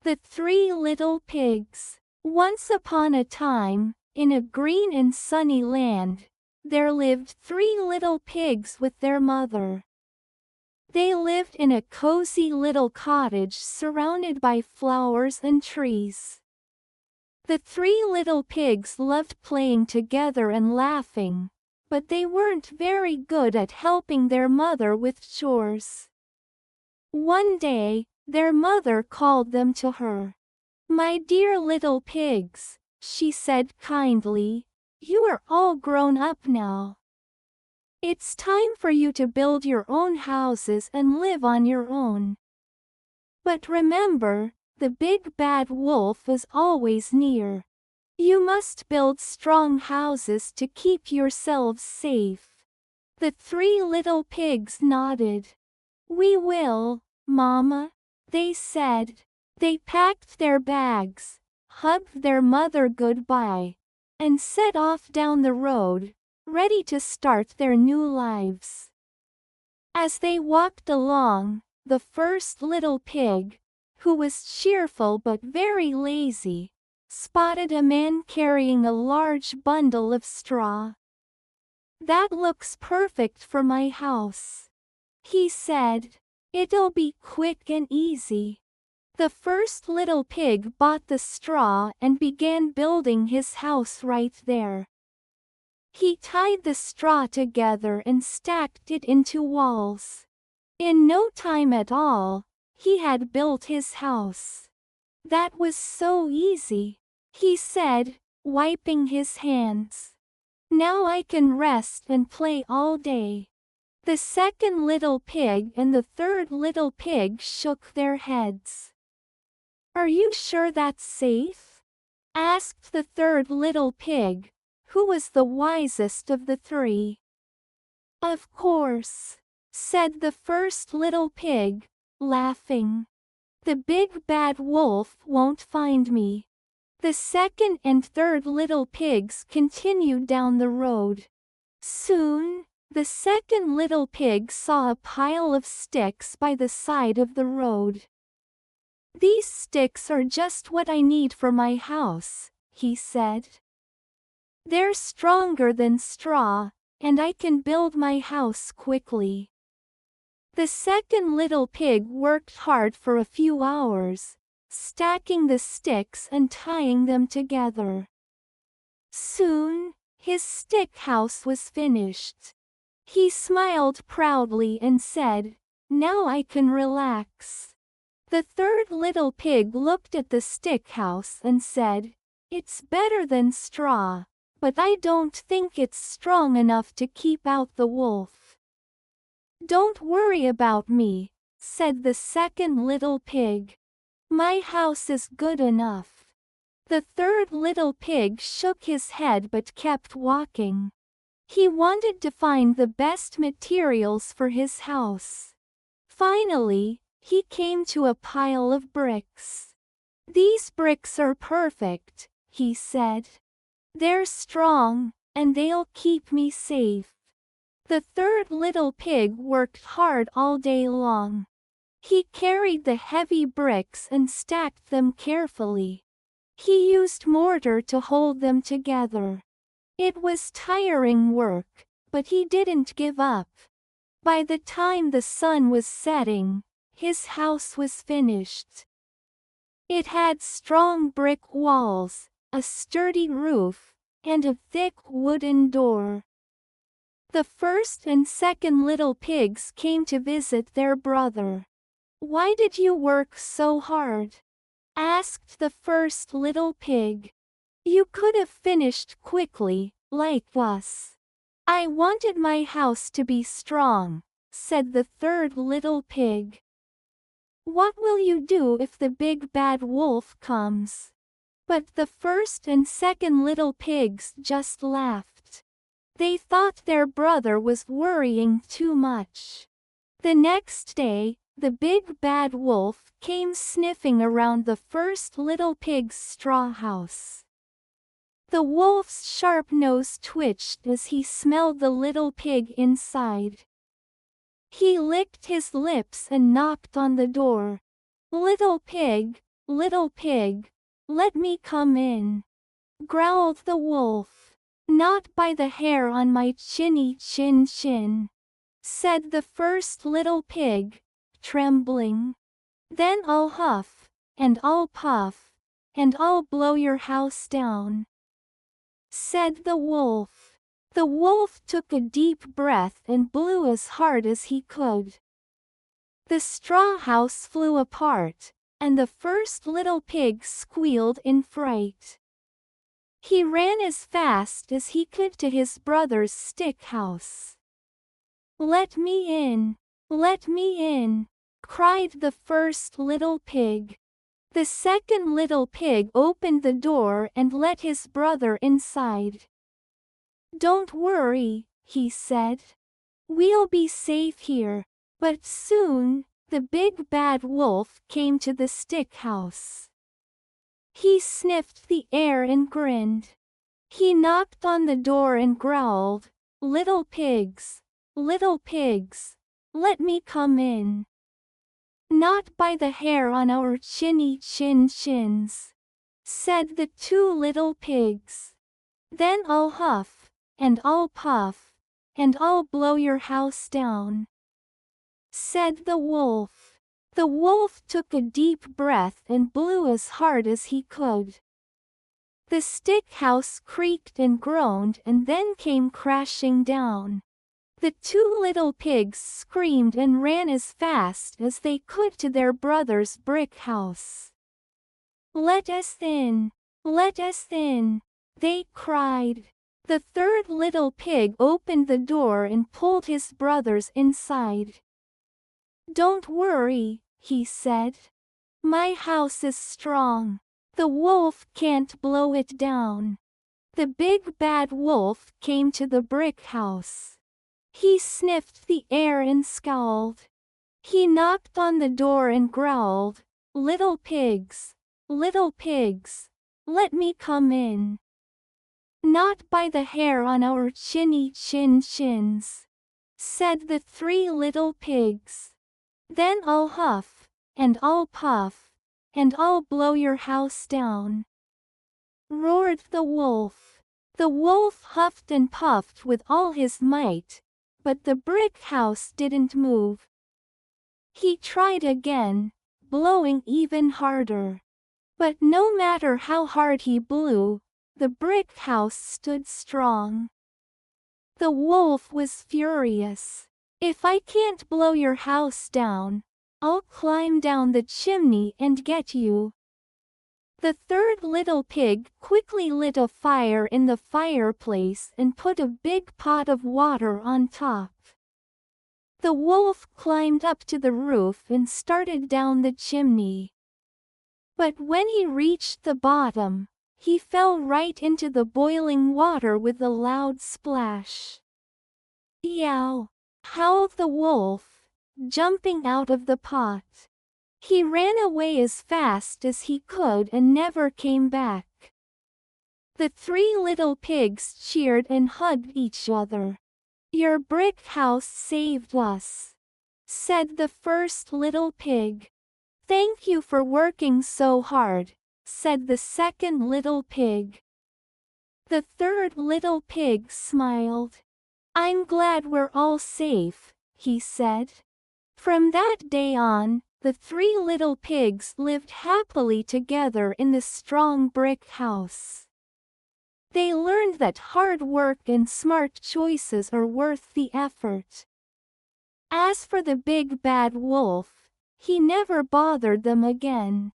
The Three Little Pigs. Once upon a time, in a green and sunny land, there lived 3 little pigs with their mother. They lived in a cozy little cottage surrounded by flowers and trees. The 3 little pigs loved playing together and laughing, but they weren't very good at helping their mother with chores. One day, their mother called them to her. "My dear little pigs," she said kindly, "you are all grown up now. It's time for you to build your own houses and live on your own. But remember, the big bad wolf is always near. You must build strong houses to keep yourselves safe." The 3 little pigs nodded. "We will, Mama," they said. They packed their bags, hugged their mother goodbye, and set off down the road, ready to start their new lives. As they walked along, the first little pig, who was cheerful but very lazy, spotted a man carrying a large bundle of straw. "That looks perfect for my house," he said. "It'll be quick and easy." The first little pig bought the straw and began building his house right there. He tied the straw together and stacked it into walls. In no time at all, he had built his house. "That was so easy," he said, wiping his hands. "Now I can rest and play all day." The second little pig and the third little pig shook their heads. "Are you sure that's safe?" asked the third little pig, who was the wisest of the three. "Of course," said the first little pig, laughing. "The big bad wolf won't find me." The second and third little pigs continued down the road. Soon, the second little pig saw a pile of sticks by the side of the road. "These sticks are just what I need for my house," he said. "They're stronger than straw, and I can build my house quickly." The second little pig worked hard for a few hours, stacking the sticks and tying them together. Soon, his stick house was finished. He smiled proudly and said, "Now I can relax." The third little pig looked at the stick house and said, "It's better than straw, but I don't think it's strong enough to keep out the wolf." "Don't worry about me," said the second little pig. "My house is good enough." The third little pig shook his head but kept walking. He wanted to find the best materials for his house. Finally, he came to a pile of bricks. "These bricks are perfect," he said. "They're strong, and they'll keep me safe." The third little pig worked hard all day long. He carried the heavy bricks and stacked them carefully. He used mortar to hold them together. It was tiring work, but he didn't give up. By the time the sun was setting, his house was finished. It had strong brick walls, a sturdy roof, and a thick wooden door. The first and second little pigs came to visit their brother. "Why did you work so hard?" asked the first little pig. "You could have finished quickly, like us." "I wanted my house to be strong," said the third little pig. "What will you do if the big bad wolf comes?" But the first and second little pigs just laughed. They thought their brother was worrying too much. The next day, the big bad wolf came sniffing around the first little pig's straw house. The wolf's sharp nose twitched as he smelled the little pig inside. He licked his lips and knocked on the door. "Little pig, little pig, let me come in," growled the wolf. "Not by the hair on my chinny chin," said the first little pig, trembling. "Then I'll huff, and I'll puff, and I'll blow your house down," said the wolf. The wolf took a deep breath and blew as hard as he could. The straw house flew apart, and the first little pig squealed in fright. He ran as fast as he could to his brother's stick house. "Let me in! Let me in!" cried the first little pig. The second little pig opened the door and let his brother inside. "Don't worry," he said. "We'll be safe here." But soon, the big bad wolf came to the stick house. He sniffed the air and grinned. He knocked on the door and growled, little pigs, let me come in." "Not by the hair on our chinny chins," said the two little pigs. "Then I'll huff, and I'll puff, and I'll blow your house down," said the wolf. The wolf took a deep breath and blew as hard as he could. The stick house creaked and groaned and then came crashing down. The two little pigs screamed and ran as fast as they could to their brother's brick house. "Let us in! Let us in!" they cried. The third little pig opened the door and pulled his brothers inside. "Don't worry," he said. "My house is strong. The wolf can't blow it down." The big bad wolf came to the brick house. He sniffed the air and scowled. He knocked on the door and growled, little pigs, let me come in." "Not by the hair on our chinny chins," said the three little pigs. "Then I'll huff, and I'll puff, and I'll blow your house down," roared the wolf. The wolf huffed and puffed with all his might, but the brick house didn't move. He tried again, blowing even harder. But no matter how hard he blew, the brick house stood strong. The wolf was furious. "If I can't blow your house down, I'll climb down the chimney and get you." The third little pig quickly lit a fire in the fireplace and put a big pot of water on top. The wolf climbed up to the roof and started down the chimney. But when he reached the bottom, he fell right into the boiling water with a loud splash. "Yow!" howled the wolf, jumping out of the pot. He ran away as fast as he could and never came back. The three little pigs cheered and hugged each other. "Your brick house saved us," said the first little pig. "Thank you for working so hard," said the second little pig. The third little pig smiled. "I'm glad we're all safe," he said. From that day on, the three little pigs lived happily together in the strong brick house. They learned that hard work and smart choices are worth the effort. As for the big bad wolf, he never bothered them again.